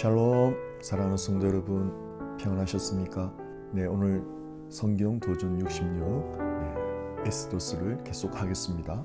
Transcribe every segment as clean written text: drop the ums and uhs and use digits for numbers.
샬롬, 사랑하는 성도 여러분, 평안하셨습니까? 네, 오늘 성경 도전 66 에스더스를 계속하겠습니다.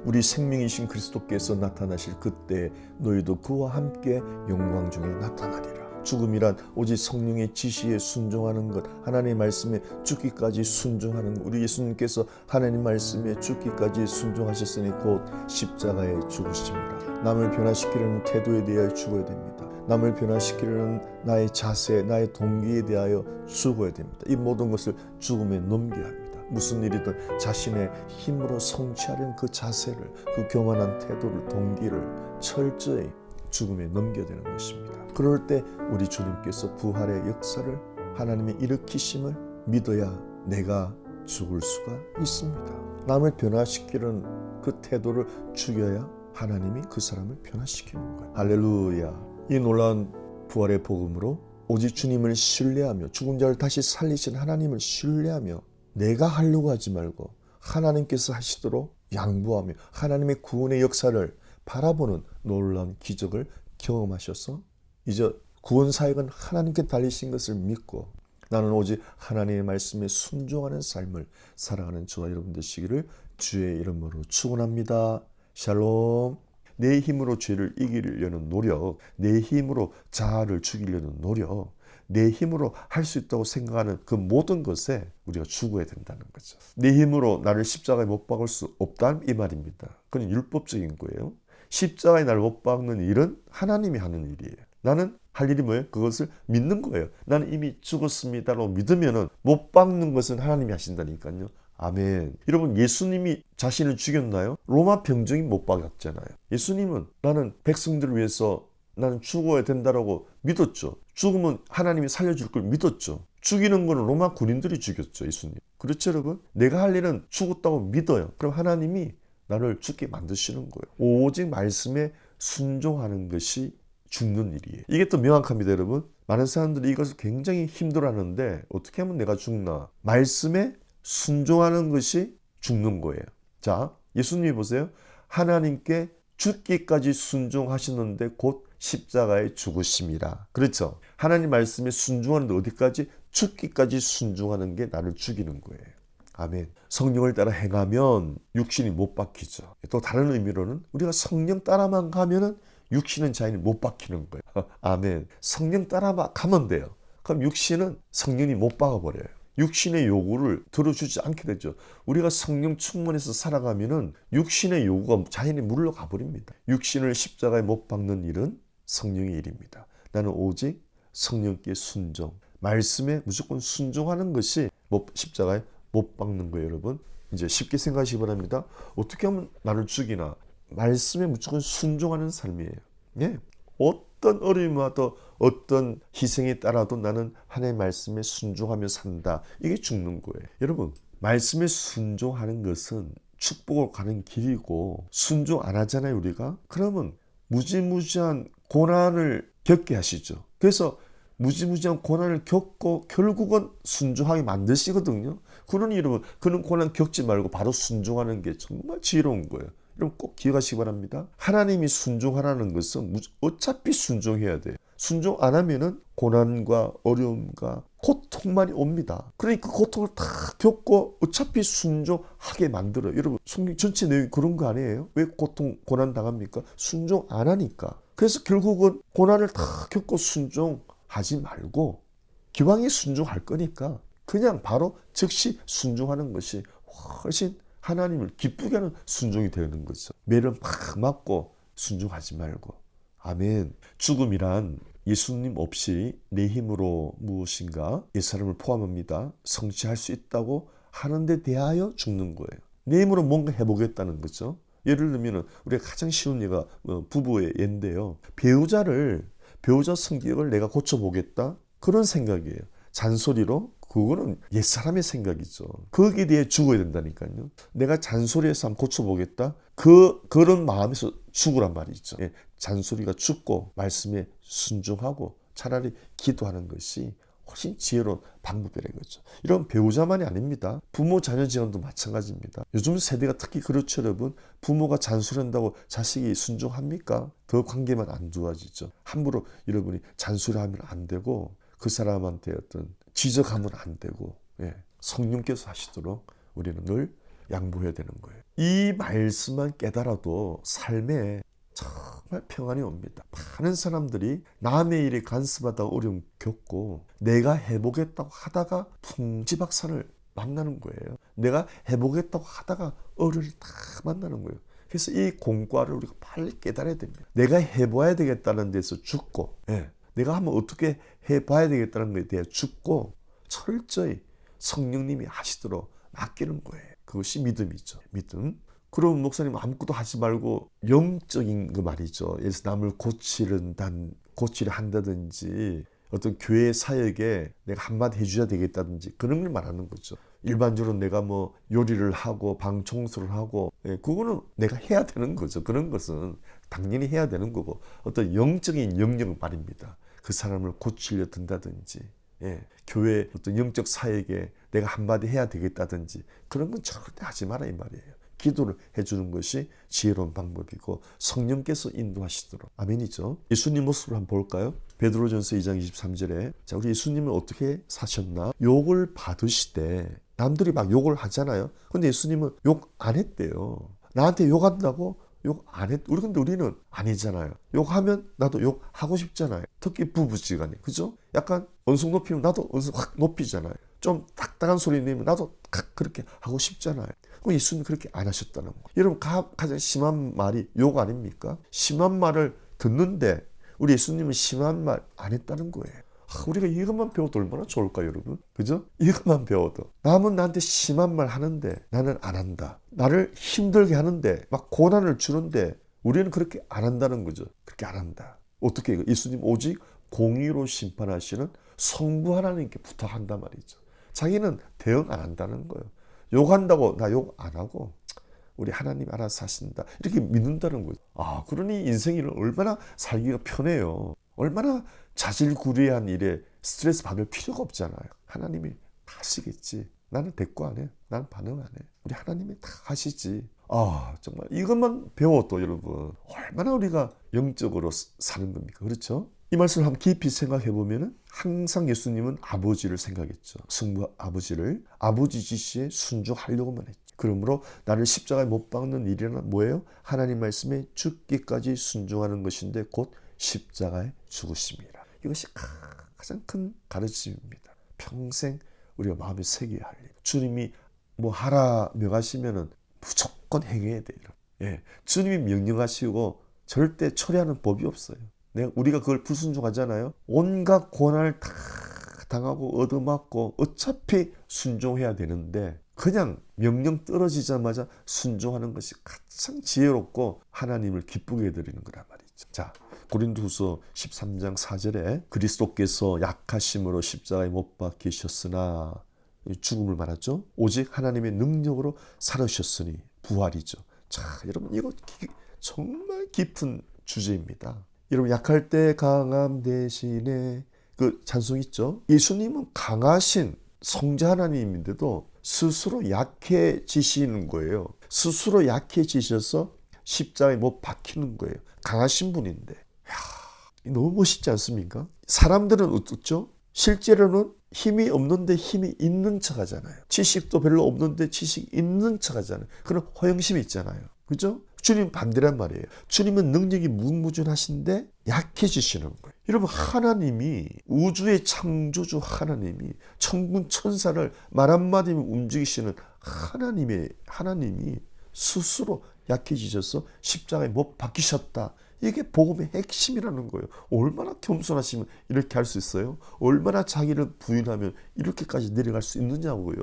우리 생명이신 그리스도께서 나타나실 그때 너희도 그와 함께 영광 중에 나타나리라. 죽음이란 오직 성령의 지시에 순종하는 것, 하나님의 말씀에 죽기까지 순종하는 것. 우리 예수님께서 하나님 말씀에 죽기까지 순종하셨으니 곧 십자가에 죽으십니다. 남을 변화시키려는 태도에 대하여 죽어야 됩니다. 남을 변화시키려는 나의 자세, 나의 동기에 대하여 죽어야 됩니다. 이 모든 것을 죽음에 넘겨야 합니다. 무슨 일이든 자신의 힘으로 성취하려는 그 자세를, 그 교만한 태도를, 동기를 철저히 죽음에 넘겨야 되는 것입니다. 그럴 때 우리 주님께서 부활의 역사를, 하나님의 일으키심을 믿어야 내가 죽을 수가 있습니다. 남을 변화시키는 그 태도를 죽여야 하나님이 그 사람을 변화시키는 거예요. 할렐루야. 이 놀라운 부활의 복음으로 오직 주님을 신뢰하며 죽은 자를 다시 살리신 하나님을 신뢰하며 내가 하려고 하지 말고 하나님께서 하시도록 양보하며 하나님의 구원의 역사를 바라보는 놀라운 기적을 경험하셔서 이제 구원 사역은 하나님께 달리신 것을 믿고 나는 오직 하나님의 말씀에 순종하는 삶을 살아가는 저와 여러분 되시기를 주의 이름으로 축원합니다. 샬롬. 내 힘으로 죄를 이기려는 노력, 내 힘으로 자아를 죽이려는 노력, 내 힘으로 할 수 있다고 생각하는 그 모든 것에 우리가 죽어야 된다는 거죠. 내 힘으로 나를 십자가에 못 박을 수 없다는 이 말입니다. 그건 율법적인 거예요. 십자가에 나를 못 박는 일은 하나님이 하는 일이에요. 나는 할 일이 뭐예요? 그것을 믿는 거예요. 나는 이미 죽었습니다라고 믿으면 못 박는 것은 하나님이 하신다니까요. 아멘. 여러분, 예수님이 자신을 죽였나요? 로마 병정이 못 박았잖아요. 예수님은 나는 백성들을 위해서 나는 죽어야 된다라고 믿었죠. 죽으면 하나님이 살려줄 걸 믿었죠. 죽이는 거는 로마 군인들이 죽였죠, 예수님. 그렇죠, 여러분? 내가 할 일은 죽었다고 믿어요. 그럼 하나님이 나를 죽게 만드시는 거예요. 오직 말씀에 순종하는 것이 죽는 일이에요. 이게 또 명확합니다, 여러분. 많은 사람들이 이것을 굉장히 힘들어하는데 어떻게 하면 내가 죽나? 말씀에 순종하는 것이 죽는 거예요. 자, 예수님이 보세요. 하나님께 죽기까지 순종하시는데 곧 십자가에 죽으심이라. 그렇죠? 하나님 말씀에 순종하는데 어디까지? 죽기까지 순종하는 게 나를 죽이는 거예요. 아멘. 성령을 따라 행하면 육신이 못 박히죠. 또 다른 의미로는 우리가 성령 따라만 가면은 육신은 자연히 못 박히는 거예요. 아멘. 성령 따라만 가면 돼요. 그럼 육신은 성령이 못 박아버려요. 육신의 요구를 들어주지 않게 되죠. 우리가 성령 충만해서 살아가면은 육신의 요구가 자연히 물러가 버립니다. 육신을 십자가에 못 박는 일은 성령의 일입니다. 나는 오직 성령께 순종, 말씀에 무조건 순종하는 것이 십자가에 못 박는 거예요, 여러분. 이제 쉽게 생각하시기 바랍니다. 어떻게 하면 나를 죽이나? 말씀에 무조건 순종하는 삶이에요. 예. 어떤 어려움이 와도 어떤 희생에 따라도 나는 하나님의 말씀에 순종하며 산다. 이게 죽는 거예요. 여러분, 말씀에 순종하는 것은 축복으로 가는 길이고 순종 안 하잖아요, 우리가. 그러면 무지무지한 고난을 겪게 하시죠. 그래서 무지무지한 고난을 겪고 결국은 순종하게 만드시거든요. 그러니 여러분, 그런 고난 겪지 말고 바로 순종하는 게 정말 지혜로운 거예요. 여러분 꼭 기억하시기 바랍니다. 하나님이 순종하라는 것은 어차피 순종해야 돼요. 순종 안 하면은 고난과 어려움과 고통만이 옵니다. 그러니까 그 고통을 다 겪고 어차피 순종하게 만들어요. 여러분, 성경 전체 내용이 그런 거 아니에요? 왜 고난 당합니까? 순종 안 하니까. 그래서 결국은 고난을 다 겪고 순종하지 말고 기왕에 순종할 거니까 그냥 바로 즉시 순종하는 것이 훨씬 하나님을 기쁘게 하는 순종이 되는 거죠. 매를 막 맞고 순종하지 말고. 아멘. 죽음이란 예수님 없이 내 힘으로 무엇인가 옛사람을 포함합니다. 성취할 수 있다고 하는데 대하여 죽는 거예요. 내 힘으로 뭔가 해보겠다는 거죠. 예를 들면 우리가 가장 쉬운 예가 부부의 예인데요. 배우자 성격을 내가 고쳐보겠다? 그런 생각이에요. 잔소리로? 그거는 옛사람의 생각이죠. 거기에 대해 죽어야 된다니까요. 내가 잔소리해서 한번 고쳐보겠다? 그런 마음에서 죽으란 말이죠. 예, 잔소리가 죽고 말씀에 순종하고 차라리 기도하는 것이 훨씬 지혜로운 방법이라는 거죠. 이런 배우자만이 아닙니다. 부모 자녀 지간도 마찬가지입니다. 요즘 세대가 특히 그렇죠, 여러분. 부모가 잔소리한다고 자식이 순종합니까? 더 관계만 안 좋아지죠. 함부로 여러분이 잔소리하면 안 되고 그 사람한테 어떤 지적하면 안 되고 성령께서 하시도록 우리는 늘 양보해야 되는 거예요. 이 말씀만 깨달아도 삶에 정말 평안이 옵니다. 많은 사람들이 남의 일에 간섭하다가 어려움 겪고 내가 해보겠다고 하다가 풍지박산을 만나는 거예요. 내가 해보겠다고 하다가 어려움을 다 만나는 거예요. 그래서 이 공과를 우리가 빨리 깨달아야 됩니다. 내가 해봐야 되겠다는 데서 죽고 내가 한번 어떻게 해봐야 되겠다는 것에 대해 죽고 철저히 성령님이 하시도록 맡기는 거예요. 그것이 믿음이죠. 믿음. 그럼 목사님 아무것도 하지 말고 영적인 거 말이죠. 예를 들어서 남을 고치려 한다든지 어떤 교회 사역에 내가 한마디 해줘야 되겠다든지 그런 걸 말하는 거죠. 일반적으로 내가 뭐 요리를 하고 방 청소를 하고 그거는 내가 해야 되는 거죠. 그런 것은 당연히 해야 되는 거고 어떤 영적인 영역을 말입니다. 그 사람을 고치려 든다든지 교회 어떤 영적 사역에 내가 한마디 해야 되겠다든지 그런 건 절대 하지 마라 이 말이에요. 기도를 해주는 것이 지혜로운 방법이고 성령께서 인도하시도록. 아멘이죠. 예수님 모습을 한번 볼까요? 베드로전서 2장 23절에 자 우리 예수님은 어떻게 사셨나? 욕을 받으시되 남들이 막 욕을 하잖아요. 근데 예수님은 욕 안 했대요. 나한테 욕한다고 욕 안 했. 근데 우리는 아니잖아요. 욕하면 나도 욕하고 싶잖아요. 특히 부부지간에 그죠? 약간 언성 높이면 나도 언성 확 높이잖아요. 좀 딱딱한 소리 내면 나도 그렇게 하고 싶잖아요. 그럼 예수님 그렇게 안 하셨다는 거예요. 여러분 가장 심한 말이 욕 아닙니까? 심한 말을 듣는데 우리 예수님은 심한 말 안 했다는 거예요. 우리가 이것만 배워도 얼마나 좋을까요, 여러분? 그죠? 이것만 배워도. 남은 나한테 심한 말 하는데 나는 안 한다. 나를 힘들게 하는데 막 고난을 주는데 우리는 그렇게 안 한다는 거죠. 그렇게 안 한다. 어떻게 해요? 예수님 오직 공의로 심판하시는 성부 하나님께 부탁한단 말이죠. 자기는 대응 안 한다는 거예요. 욕한다고 나 욕 안 하고 우리 하나님 알아서 하신다. 이렇게 믿는다는 거죠. 그러니 인생이 얼마나 살기가 편해요. 얼마나 자질구레한 일에 스트레스 받을 필요가 없잖아요. 하나님이 다 하시겠지. 나는 대꾸 안 해. 나는 반응 안 해. 우리 하나님이 다 하시지. 정말 이것만 배워도 여러분 얼마나 우리가 영적으로 사는 겁니까? 그렇죠? 이 말씀을 한번 깊이 생각해 보면은 항상 예수님은 아버지를 생각했죠. 성부 아버지를 아버지 지시에 순종하려고만 했죠. 그러므로 나를 십자가에 못 박는 일이란 뭐예요? 하나님 말씀에 죽기까지 순종하는 것인데 곧 십자가에 죽으심이라. 이것이 가장 큰 가르침입니다. 평생 우리가 마음에 새겨야 할 일. 주님이 뭐 하라 명하시면은 무조건 행해야 돼요. 주님이 명령하시고 절대 철회하는 법이 없어요. 우리가 그걸 불순종하잖아요. 온갖 고난을 다 당하고 얻어맞고 어차피 순종해야 되는데 그냥 명령 떨어지자마자 순종하는 것이 가장 지혜롭고 하나님을 기쁘게 해드리는 거란 말이죠. 자, 고린도후서 13장 4절에 그리스도께서 약하심으로 십자가에 못 박히셨으나 죽음을 말하죠. 오직 하나님의 능력으로 살으셨으니 부활이죠. 자, 여러분 이거 정말 깊은 주제입니다. 여러분 약할 때 강함 대신에 그 찬송 있죠. 예수님은 강하신 성자 하나님인데도 스스로 약해지시는 거예요. 스스로 약해지셔서 십자가에 못 박히는 거예요. 강하신 분인데. 너무 멋있지 않습니까? 사람들은 어떻죠? 실제로는 힘이 없는데 힘이 있는 척 하잖아요. 지식도 별로 없는데 지식 있는 척 하잖아요. 그런 허영심이 있잖아요. 그죠? 주님 반대란 말이에요. 주님은 능력이 무궁무진하신데 약해지시는 거예요. 여러분 하나님이 우주의 창조주 하나님이 천군 천사를 말 한마디면 움직이시는 하나님이 스스로 약해지셔서 십자가에 못 박히셨다. 이게 복음의 핵심이라는 거예요. 얼마나 겸손하시면 이렇게 할 수 있어요? 얼마나 자기를 부인하면 이렇게까지 내려갈 수 있느냐고요.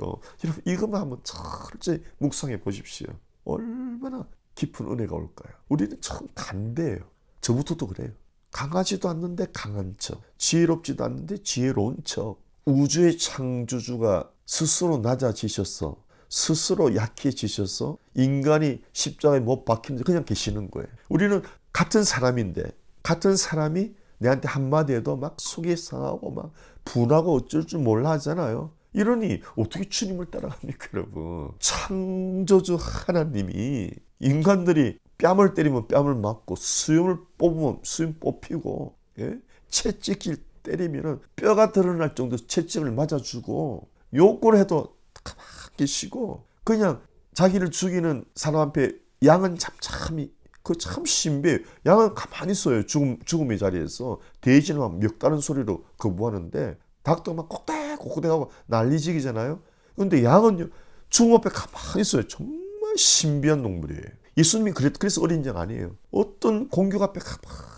여러분 이것만 한번 철저히 묵상해 보십시오. 얼마나 깊은 은혜가 올까요? 우리는 참 간대예요. 저부터도 그래요. 강하지도 않는데 강한 척, 지혜롭지도 않는데 지혜로운 척. 우주의 창조주가 스스로 낮아지셔서 스스로 약해지셔서 인간이 십자가에 못 박히는데 그냥 계시는 거예요. 우리는 같은 사람인데 같은 사람이 내한테 한마디 해도 막 속이 상하고 막 분하고 어쩔 줄 몰라 하잖아요. 이러니 어떻게 주님을 따라갑니까, 여러분? 창조주 하나님이 인간들이 뺨을 때리면 뺨을 맞고 수염을 뽑으면 수염 뽑히고, 예? 채찍질 때리면 뼈가 드러날 정도 채찍을 맞아주고, 욕을 해도 가만히 계시고, 그냥 자기를 죽이는 사람 앞에 양은 참참히, 그 참 신비해요. 양은 가만히 있어요. 죽음의 자리에서. 돼지는 막 멱다른 소리로 거부하는데, 닭도 막 꼭대하고 난리지기잖아요. 근데 양은요, 죽음 앞에 가만히 있어요. 정말 신비한 동물이에요. 예수님이 그래서 어린 양 아니에요. 어떤 공격 앞에 가만히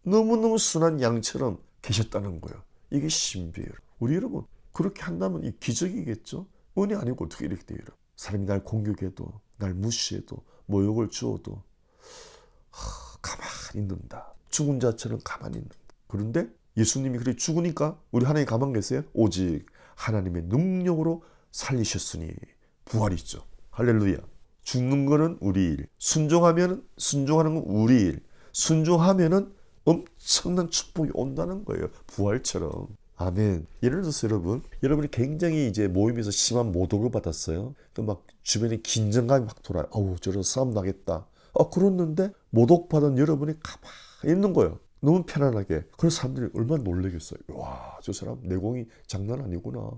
너무너무 순한 양처럼 계셨다는 거예요. 이게 신비해요. 우리 여러분, 그렇게 한다면 이 기적이겠죠? 은혜 아니고 어떻게 이렇게 돼요? 사람이 날 공격해도, 날 무시해도, 모욕을 주어도 가만히 있는다. 죽은 자처럼 가만히 있는다. 그런데 예수님이 그렇게 죽으니까 우리 하나님 가만 계세요? 오직 하나님의 능력으로 살리셨으니 부활이 있죠. 할렐루야. 죽는 거는 우리 일, 순종하는 건 우리 일, 순종하면은 엄청난 축복이 온다는 거예요. 부활처럼. 아멘. 예를 들어서 여러분이 굉장히 이제 모임에서 심한 모독을 받았어요. 막 주변에 긴장감이 막 돌아요. 어우, 저런 싸움 나겠다. 그랬는데 모독받은 여러분이 가만히 있는 거예요. 너무 편안하게. 그래서 사람들이 얼마나 놀라겠어요. 와, 저 사람 내공이 장난 아니구나.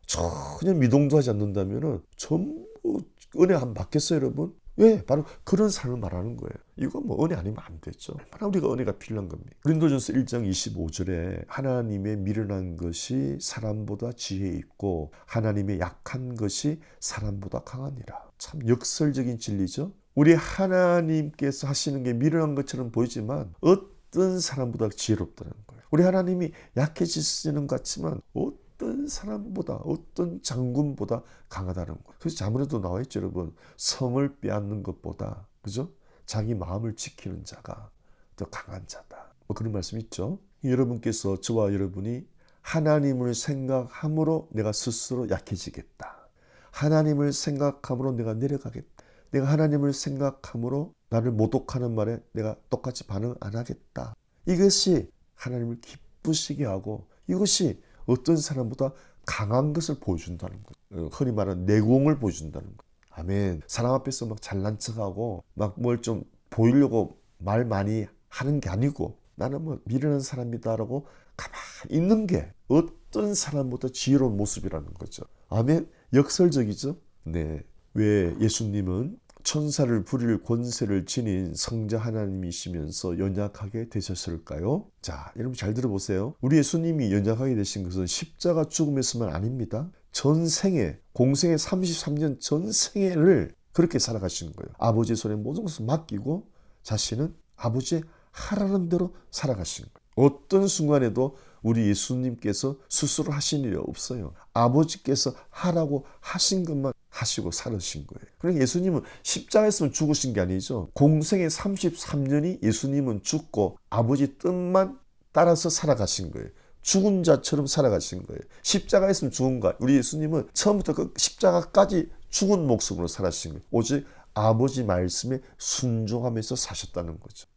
전혀 미동도 하지 않는다면은 전부 은혜 안 받겠어요, 여러분? 왜? 바로 그런 삶을 말하는 거예요. 이거 뭐 은혜 아니면 안 되죠. 얼마나 우리가 은혜가 필요한 겁니다. 고린도전서 1장 25절에 하나님의 미련한 것이 사람보다 지혜 있고 하나님의 약한 것이 사람보다 강하니라. 참 역설적인 진리죠. 우리 하나님께서 하시는 게 미련한 것처럼 보이지만 어떤 사람보다 지혜롭다는 거예요. 우리 하나님이 약해지시는 것 같지만 어떤 사람보다, 어떤 장군보다 강하다는 거예요. 그래서 자문에도 나와 있죠, 여러분. 성을 빼앗는 것보다, 그죠? 자기 마음을 지키는 자가 더 강한 자다. 뭐 그런 말씀 있죠. 여러분께서, 저와 여러분이 하나님을 생각함으로 내가 스스로 약해지겠다. 하나님을 생각함으로 내가 내려가겠다. 내가 하나님을 생각함으로 나를 모독하는 말에 내가 똑같이 반응 안 하겠다. 이것이 하나님을 기쁘시게 하고 이것이 어떤 사람보다 강한 것을 보여준다는 거예요. 흔히 말하는 내공을 보여준다는 거예요. 아멘. 사람 앞에서 막 잘난 척하고 막 뭘 좀 보이려고 말 많이 하는 게 아니고 나는 뭐 미련한 사람이다라고 가만히 있는 게 어떤 사람보다 지혜로운 모습이라는 거죠. 아멘. 역설적이죠. 네. 왜 예수님은 천사를 부릴 권세를 지닌 성자 하나님이시면서 연약하게 되셨을까요? 자, 여러분 잘 들어보세요. 우리 예수님이 연약하게 되신 것은 십자가 죽음에서만 아닙니다. 전생에, 공생의 33년 전생애를 그렇게 살아가신 거예요. 아버지 손에 모든 것을 맡기고 자신은 아버지 하라는 대로 살아가신 거예요. 어떤 순간에도 우리 예수님께서 스스로 하신 일이 없어요. 아버지께서 하라고 하신 것만 하시고 살으신 거예요. 그러니까 예수님은 십자가에서 죽으신 게 아니죠. 공생의 33년이 예수님은 죽고 아버지 뜻만 따라서 살아가신 거예요. 죽은 자처럼 살아가신 거예요. 십자가에서 죽은 거. 우리 예수님은 처음부터 그 십자가까지 죽은 목숨으로 살아신 거예요. 오직 아버지 말씀에 순종하면서 사셨다는 거죠.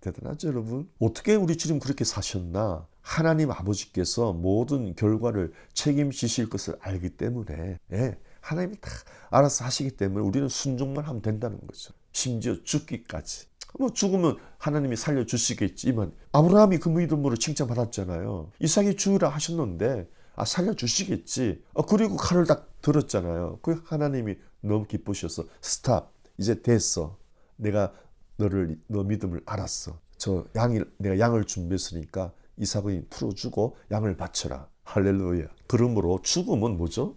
대단하죠, 여러분? 어떻게 우리 주님 그렇게 사셨나? 하나님 아버지께서 모든 결과를 책임지실 것을 알기 때문에 하나님이 다 알아서 하시기 때문에 우리는 순종만 하면 된다는 거죠. 심지어 죽기까지. 뭐 죽으면 하나님이 살려주시겠지만 아브라함이 그 믿음으로 칭찬받았잖아요. 이삭이 죽으라 하셨는데 살려주시겠지. 그리고 칼을 딱 들었잖아요. 그 하나님이 너무 기쁘셔서 스탑. 이제 됐어. 내가 너 믿음을 알았어. 내가 양을 준비했으니까 이삭을 풀어주고 양을 바쳐라. 할렐루야. 그러므로 죽음은 뭐죠?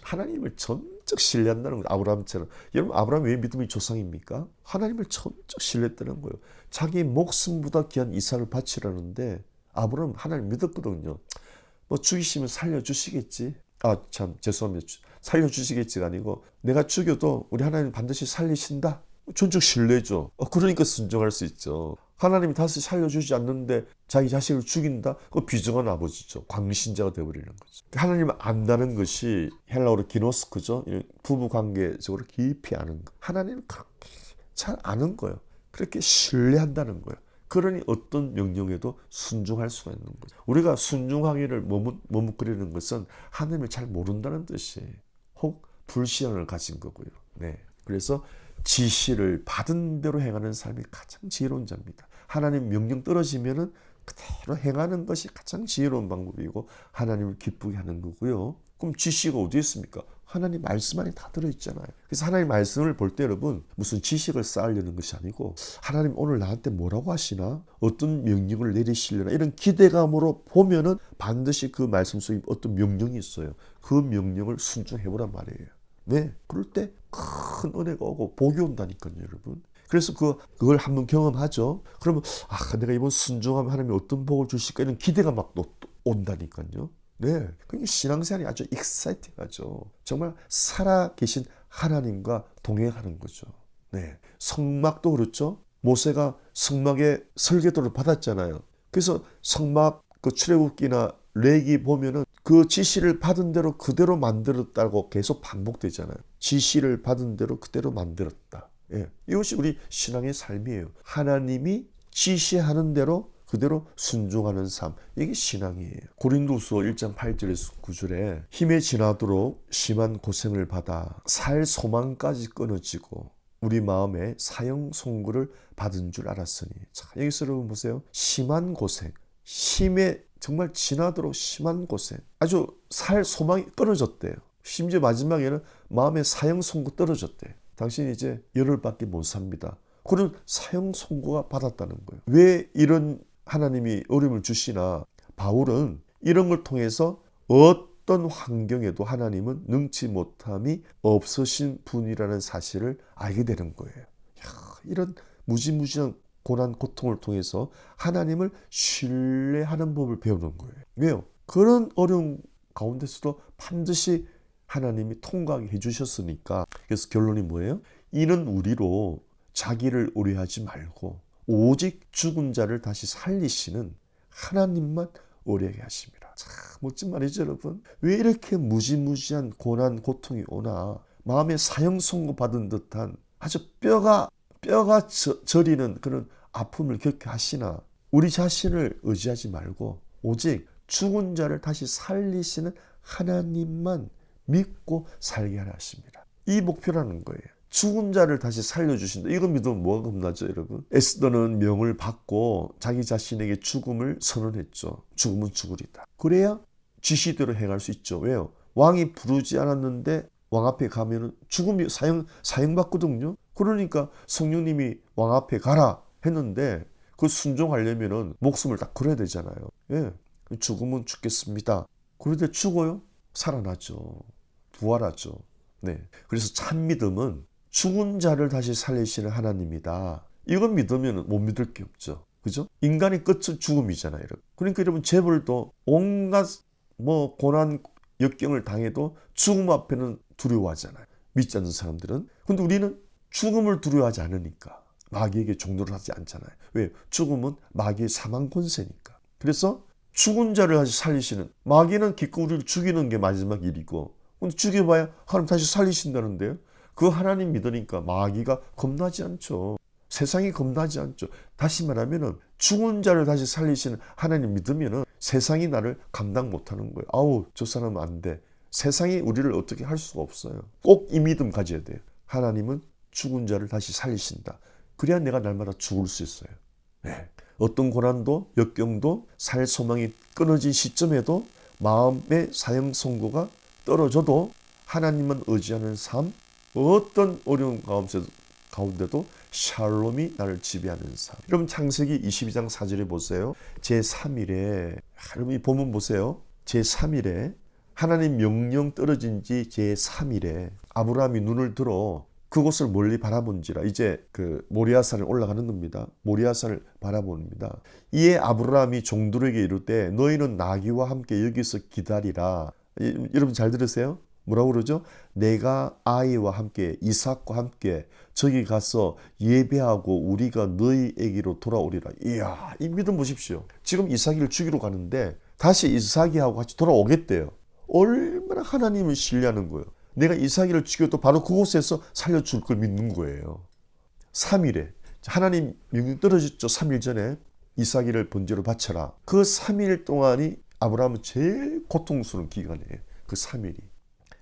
하나님을 전적 신뢰한다는 거예요. 아브라함처럼. 여러분, 아브라함이 왜 믿음의 조상입니까? 하나님을 전적 신뢰했다는 거예요. 자기 목숨보다 귀한 이삭을 바치라는데 아브라함 하나님 믿었거든요. 뭐 죽이시면 살려주시겠지. 참 죄송합니다. 살려주시겠지가 아니고 내가 죽여도 우리 하나님 반드시 살리신다. 전적 신뢰죠. 그러니까 순종할 수 있죠. 하나님이 다시 살려주지 않는데 자기 자식을 죽인다? 그거 비정한 아버지죠. 광신자가 되어버리는 거죠. 하나님을 안다는 것이 헬라어로 기노스크죠. 부부관계적으로 깊이 아는 거. 하나님을 그렇게 잘 아는 거예요. 그렇게 신뢰한다는 거예요. 그러니 어떤 명령에도 순종할 수가 있는 거죠. 우리가 순종하기를 머뭇거리는 것은 하나님을 잘 모른다는 뜻이에요. 혹 불신앙을 가진 거고요. 네. 그래서 지시를 받은 대로 행하는 삶이 가장 지혜로운 자입니다. 하나님 명령 떨어지면은 그대로 행하는 것이 가장 지혜로운 방법이고 하나님을 기쁘게 하는 거고요. 그럼 지시가 어디 있습니까? 하나님 말씀 안에 다 들어있잖아요. 그래서 하나님 말씀을 볼 때 여러분 무슨 지식을 쌓으려는 것이 아니고 하나님 오늘 나한테 뭐라고 하시나? 어떤 명령을 내리시려나? 이런 기대감으로 보면은 반드시 그 말씀 속에 어떤 명령이 있어요. 그 명령을 순종해보란 말이에요. 네, 그럴 때 큰 은혜가 오고 복이 온다니까요, 여러분. 그래서 그걸 한번 경험하죠. 그러면 내가 이번 순종하면 하나님이 어떤 복을 주실까 이런 기대가 막 또 온다니까요. 네, 그게 신앙생활이 아주 익사이팅하죠. 정말 살아계신 하나님과 동행하는 거죠. 네, 성막도 그렇죠. 모세가 성막의 설계도를 받았잖아요. 그래서 성막 그 출애굽기나 레기 보면은 그 지시를 받은 대로 그대로 만들었다고 계속 반복되잖아요. 지시를 받은 대로 그대로 만들었다. 예, 이것이 우리 신앙의 삶이에요. 하나님이 지시하는 대로 그대로 순종하는 삶, 이게 신앙이에요. 고린도후서 1장 8절에서 9절에 힘에 지나도록 심한 고생을 받아 살 소망까지 끊어지고 우리 마음에 사형 선고를 받은 줄 알았으니. 자, 여기서 여러분 보세요. 심한 고생, 힘에 정말 지나도록 심한 고생, 아주 살 소망이 끊어졌대요. 심지어 마지막에는 마음에 사형 선고 떨어졌대요. 당신이 이제 열흘밖에 못 삽니다. 그런 사형 선고가 받았다는 거예요. 왜 이런 하나님이 어려움을 주시나? 바울은 이런 걸 통해서 어떤 환경에도 하나님은 능치 못함이 없으신 분이라는 사실을 알게 되는 거예요. 이런 무지무지한 고난, 고통을 통해서 하나님을 신뢰하는 법을 배우는 거예요. 왜요? 그런 어려움 가운데서도 반드시 하나님이 통과하게 해주셨으니까. 그래서 결론이 뭐예요? 이는 우리로 자기를 의뢰하지 말고 오직 죽은 자를 다시 살리시는 하나님만 의뢰하게 하십니다. 참 멋진 말이죠, 여러분. 왜 이렇게 무지무지한 고난, 고통이 오나? 마음에 사형 선고 받은 듯한 아주 뼈가 저리는 그런 아픔을 겪게 하시나? 우리 자신을 의지하지 말고 오직 죽은 자를 다시 살리시는 하나님만 믿고 살게 하라 하십니다. 이 목표라는 거예요. 죽은 자를 다시 살려주신다. 이거 믿으면 뭐가 겁나죠, 여러분? 에스더는 명을 받고 자기 자신에게 죽음을 선언했죠. 죽음은 죽으리다. 그래야 지시대로 행할 수 있죠. 왜요? 왕이 부르지 않았는데 왕 앞에 가면은 죽음이 사형받거든요. 그러니까 성령님이 왕 앞에 가라 했는데 그 순종하려면은 목숨을 딱 걸어야 되잖아요. 예, 죽음은 죽겠습니다. 그런데 죽어요? 살아나죠. 부활하죠. 네, 그래서 참 믿음은 죽은 자를 다시 살리시는 하나님이다. 이건 믿으면 못 믿을 게 없죠. 그죠? 인간의 끝은 죽음이잖아요. 여러분. 그러니까 여러분 재벌도 온갖 고난 역경을 당해도 죽음 앞에는 두려워하잖아요. 믿지 않는 사람들은. 근데 우리는 죽음을 두려워하지 않으니까 마귀에게 종노를 하지 않잖아요. 왜? 죽음은 마귀의 사망 권세니까. 그래서 죽은 자를 다시 살리시는, 마귀는 기껏 우리를 죽이는 게 마지막 일이고, 근데 죽여봐야 하나님 다시 살리신다는데요. 그 하나님 믿으니까 마귀가 겁나지 않죠. 세상이 겁나지 않죠. 다시 말하면은 죽은 자를 다시 살리시는 하나님 믿으면은 세상이 나를 감당 못하는 거예요. 아우, 저 사람은 안 돼. 세상이 우리를 어떻게 할 수가 없어요. 꼭 이 믿음 가져야 돼요. 하나님은 죽은 자를 다시 살리신다. 그래야 내가 날마다 죽을 수 있어요. 네. 어떤 고난도 역경도 살 소망이 끊어진 시점에도 마음의 사형 선고가 떨어져도 하나님만 의지하는 삶, 어떤 어려운 가운데도 샬롬이 나를 지배하는 삶. 여러분 창세기 22장 4절에 보세요. 제3일에 여러분 이 본문 보세요. 제3일에 하나님 명령 떨어진 지 제3일에 아브라함이 눈을 들어 그곳을 멀리 바라본지라. 이제 그 모리아산을 올라가는 겁니다. 모리아산을 바라봅니다. 이에 아브라함이 종들에게 이르되 너희는 나귀와 함께 여기서 기다리라. 여러분 잘 들으세요. 뭐라고 그러죠? 내가 아이와 함께 이삭과 함께 저기 가서 예배하고 우리가 너희에게로 돌아오리라. 이야, 이 믿음 보십시오. 지금 이삭이를 죽이러 가는데 다시 이삭이하고 같이 돌아오겠대요. 얼마나 하나님을 신뢰하는 거예요. 내가 이삭이를 죽여도 바로 그곳에서 살려줄 걸 믿는 거예요. 3일에. 하나님 명령 떨어졌죠. 3일 전에 이삭을 번제로 바쳐라. 그 3일 동안이 아브라함은 제일 고통스러운 기간이에요. 그 3일이.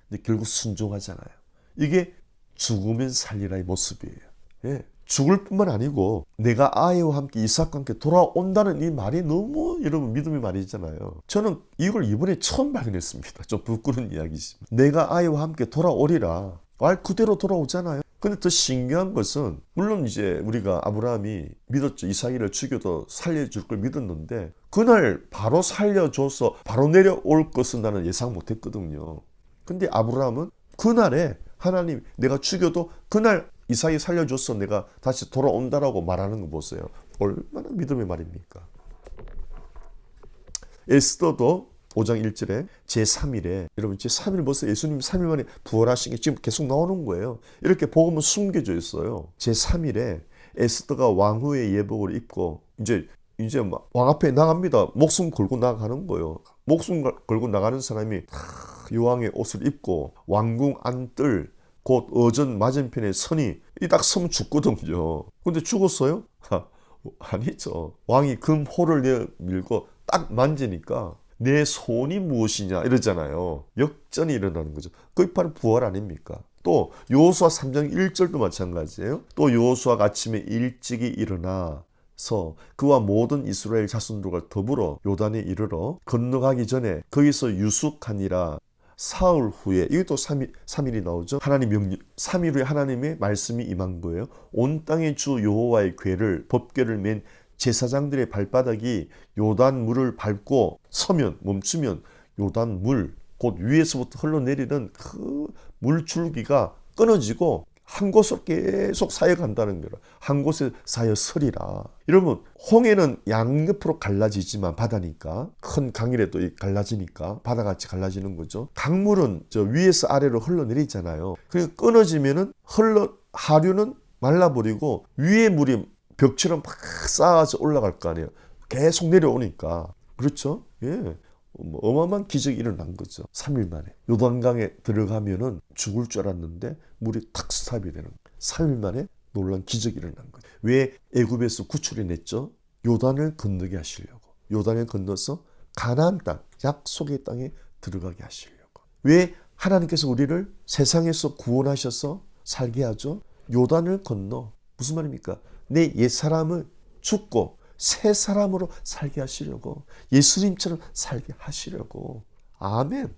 근데 결국 순종하잖아요. 이게 죽으면 살리라의 모습이에요. 예. 죽을 뿐만 아니고 내가 아이와 함께 이삭과 함께 돌아온다는 이 말이 너무 여러분 믿음의 말이잖아요. 저는 이걸 이번에 처음 발견했습니다. 좀 부끄러운 이야기지만 내가 아이와 함께 돌아오리라. 말 그대로 돌아오잖아요. 근데 더 신기한 것은 물론 이제 우리가 아브라함이 믿었죠. 이삭을 죽여도 살려줄 걸 믿었는데 그날 바로 살려줘서 바로 내려올 것은 나는 예상 못했거든요. 근데 아브라함은 그날에 하나님 내가 죽여도 그날 이삭이 살려줘서 내가 다시 돌아온다라고 말하는 거 보세요. 얼마나 믿음의 말입니까? 에스더도 5장 1절에 제3일에 여러분 제3일 벌써 예수님 3일 만에 부활하신 게 지금 계속 나오는 거예요. 이렇게 복음은 숨겨져 있어요. 제3일에 에스더가 왕후의 예복을 입고 이제 왕 앞에 나갑니다. 목숨 걸고 나가는 거예요. 목숨 걸고 나가는 사람이 여왕의 옷을 입고 왕궁 안뜰 곧 어전 맞은편에 선이 딱 서면 죽거든요. 근데 죽었어요? 아니죠. 왕이 금호를 내밀고 딱 만지니까 내 손이 무엇이냐 이러잖아요. 역전이 일어나는 거죠. 그게 바로 부활 아닙니까? 또 여호수아 3장 1절도 마찬가지예요. 또 여호수아가 아침에 일찍이 일어나서 그와 모든 이스라엘 자손들과 더불어 요단에 이르러 건너가기 전에 거기서 유숙하니라. 사흘 후에 이것도 3일이 나오죠. 하나님 명령 3일 후에 하나님의 말씀이 임한 거예요. 온 땅의 주 여호와의 궤를 법궤를 맨 제사장들의 발바닥이 요단 물을 밟고 서면 멈추면 요단 물 곧 위에서부터 흘러내리는 그 물줄기가 끊어지고 한 곳으로 계속 쌓여간다는 거라. 한 곳에 쌓여 서리라. 여러분 홍해는 양옆으로 갈라지지만 바다니까 큰 강이라도 갈라지니까 바다같이 갈라지는 거죠. 강물은 저 위에서 아래로 흘러내리잖아요. 그러니까 끊어지면은 하류는 말라버리고 위에 물이 벽처럼 막 쌓아서 올라갈 거 아니에요. 계속 내려오니까. 그렇죠? 예. 어마어마한 기적이 일어난 거죠. 3일 만에. 요단강에 들어가면은 죽을 줄 알았는데 물이 탁 스탑이 되는 거예요. 3일 만에 놀라운 기적이 일어난 거죠. 왜 애굽에서 구출해냈죠? 요단을 건너게 하시려고. 요단을 건너서 가나안 땅, 약속의 땅에 들어가게 하시려고. 왜 하나님께서 우리를 세상에서 구원하셔서 살게 하죠? 요단을 건너. 무슨 말입니까? 내 옛사람을 죽고 새 사람으로 살게 하시려고. 예수님처럼 살게 하시려고. 아멘.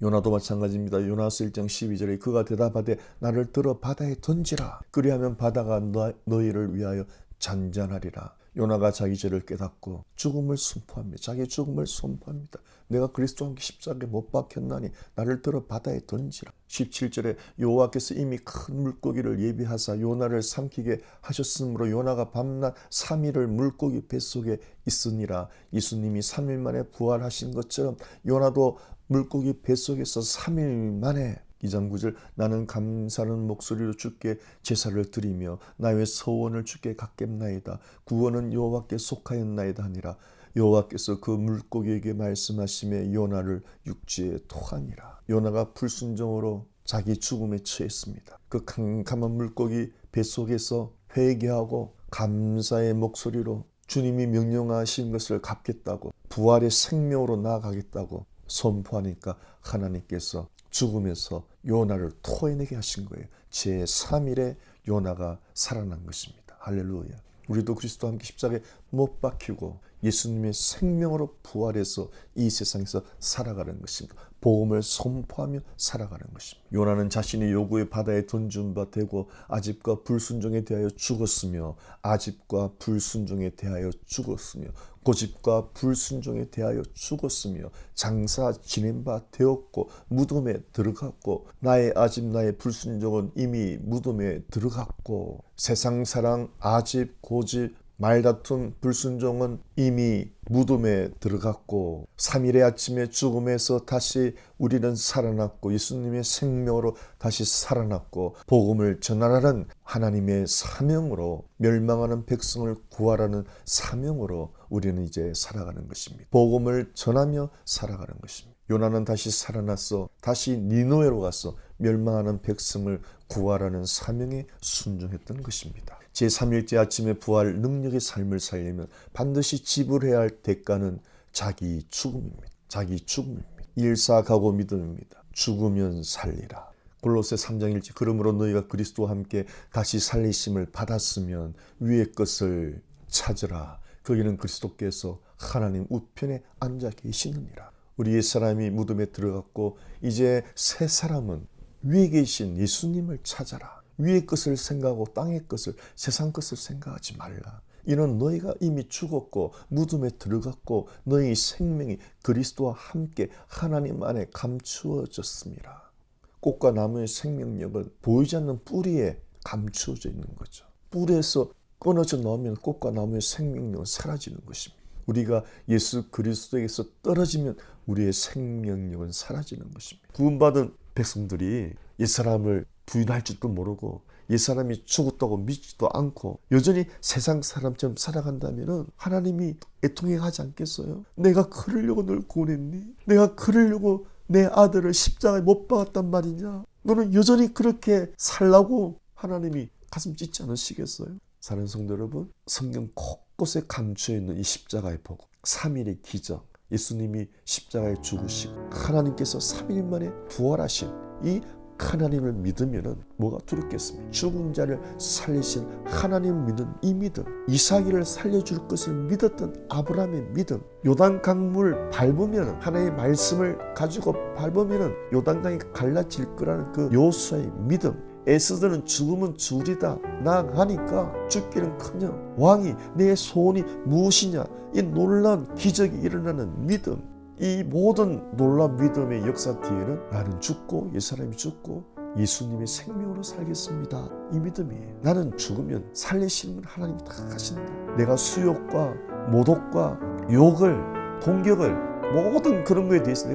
요나도 마찬가지입니다. 요나서 1장 12절에 그가 대답하되 나를 들어 바다에 던지라. 그리하면 바다가 너희를 위하여 잔잔하리라. 요나가 자기 죄를 깨닫고 죽음을 선포합니다. 자기의 죽음을 선포합니다. 내가 그리스도와 함께 십자가에 못 박혔나니 나를 들어 바다에 던지라. 17절에 여호와께서 이미 큰 물고기를 예비하사 요나를 삼키게 하셨으므로 요나가 밤낮 3일을 물고기 뱃속에 있으니라. 예수님이 3일 만에 부활하신 것처럼 요나도 물고기 뱃속에서 3일 만에 2장 9절 나는 감사하는 목소리로 주께 제사를 드리며 나의 서원을 주께 갚겠나이다. 구원은 여호와께 속하였나이다 하니라. 여호와께서 그 물고기에게 말씀하시며 요나를 육지에 토하니라. 요나가 불순종으로 자기 죽음에 처했습니다. 그 캄캄한 물고기 뱃속에서 회개하고 감사의 목소리로 주님이 명령하신 것을 갚겠다고 부활의 생명으로 나아가겠다고 선포하니까 하나님께서 죽음에서 요나를 토해내게 하신 거예요. 제3일에 요나가 살아난 것입니다. 할렐루야. 우리도 그리스도와 함께 십자가에 못 박히고 예수님의 생명으로 부활해서 이 세상에서 살아가는 것입니다. 복음을 선포하며 살아가는 것입니다. 요나는 자신의 요구에 바다에 던진 바 되고 아집과 불순종에 대하여 죽었으며 아집과 불순종에 대하여 죽었으며 고집과 불순종에 대하여 죽었으며 장사 지낸 바 되었고 무덤에 들어갔고 나의 아집 나의 불순종은 이미 무덤에 들어갔고 세상 사랑 아집 고집 말다툼 불순종은 이미 무덤에 들어갔고 3일의 아침에 죽음에서 다시 우리는 살아났고 예수님의 생명으로 다시 살아났고 복음을 전하라는 하나님의 사명으로 멸망하는 백성을 구하라는 사명으로 우리는 이제 살아가는 것입니다. 복음을 전하며 살아가는 것입니다. 요나는 다시 살아나서 다시 니느웨로 가서 멸망하는 백성을 구하라는 사명에 순종했던 것입니다. 제3일째 아침에 부활 능력의 삶을 살려면 반드시 지불해야 할 대가는 자기 죽음입니다. 자기 죽음입니다. 일사각오 믿음입니다. 죽으면 살리라. 골로새 3장 1절 그러므로 너희가 그리스도와 함께 다시 살리심을 받았으면 위의 것을 찾으라. 거기는 그리스도께서 하나님 우편에 앉아 계시느니라. 우리 옛사람이 무덤에 들어갔고 이제 새 사람은 위에 계신 예수님을 찾아라. 위의 것을 생각하고 땅의 것을, 세상 것을 생각하지 말라. 이는 너희가 이미 죽었고 무덤에 들어갔고 너희 생명이 그리스도와 함께 하나님 안에 감추어졌습니다. 꽃과 나무의 생명력은 보이지 않는 뿌리에 감추어져 있는 거죠. 뿌리에서 끊어져 나오면 꽃과 나무의 생명력은 사라지는 것입니다. 우리가 예수 그리스도에게서 떨어지면 우리의 생명력은 사라지는 것입니다. 구원받은 백성들이 옛사람을 부인할 줄도 모르고 옛사람이 죽었다고 믿지도 않고 여전히 세상 사람처럼 살아간다면 하나님이 애통해하지 않겠어요? 내가 그러려고 널 구원했니? 내가 그러려고 내 아들을 십자가에 못 박았단 말이냐? 너는 여전히 그렇게 살라고 하나님이 가슴 찢지 않으시겠어요? 사랑하는 성도 여러분, 성경 곳곳에 감추어있는 이 십자가의 복음, 3일의 기적, 예수님이 십자가에 죽으시고 하나님께서 3일 만에 부활하신 이 하나님을 믿으면 뭐가 두렵겠습니까? 죽은 자를 살리신 하나님을 믿는 이 믿음, 이삭을 살려줄 것을 믿었던 아브라함의 믿음, 요단 강물 밟으면 하나님의 말씀을 가지고 밟으면 요단강이 갈라질 거라는 그 요수아의 믿음, 에스더는 죽으면 죽으리다 나아가니까 죽기는커녕 왕이 내 소원이 무엇이냐, 이 놀라운 기적이 일어나는 믿음, 이 모든 놀라운 믿음의 역사 뒤에는 나는 죽고 옛사람이 죽고 예수님의 생명으로 살겠습니다. 이 믿음이에요. 나는 죽으면 살리시는 하나님이 다 하신다. 내가 수욕과 모독과 욕을, 공격을, 모든 그런 거에 대해서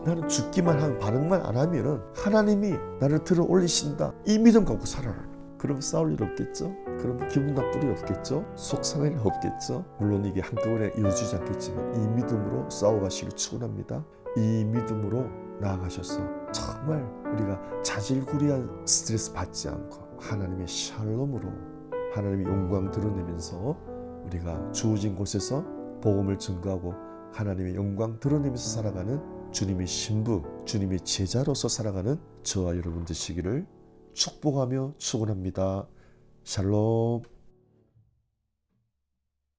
나는 죽기만 하면 반응만 안 하면은 하나님이 나를 들어 올리신다. 이 믿음 갖고 살아라. 그럼 싸울 일 없겠죠? 그럼 기분 나쁠 일 없겠죠? 속상할 일 없겠죠? 물론 이게 한꺼번에 이루어지지 않겠지만 이 믿음으로 싸워가시길 축원합니다. 이 믿음으로 나아가셔서 정말 우리가 자질구레한 스트레스 받지 않고 하나님의 샬롬으로 하나님의 영광 드러내면서 우리가 주어진 곳에서 복음을 증거하고 하나님의 영광 드러내면서 살아가는 주님의 신부, 주님의 제자로서 살아가는 저와 여러분 되시기를 축복하며 축원합니다. 샬롬.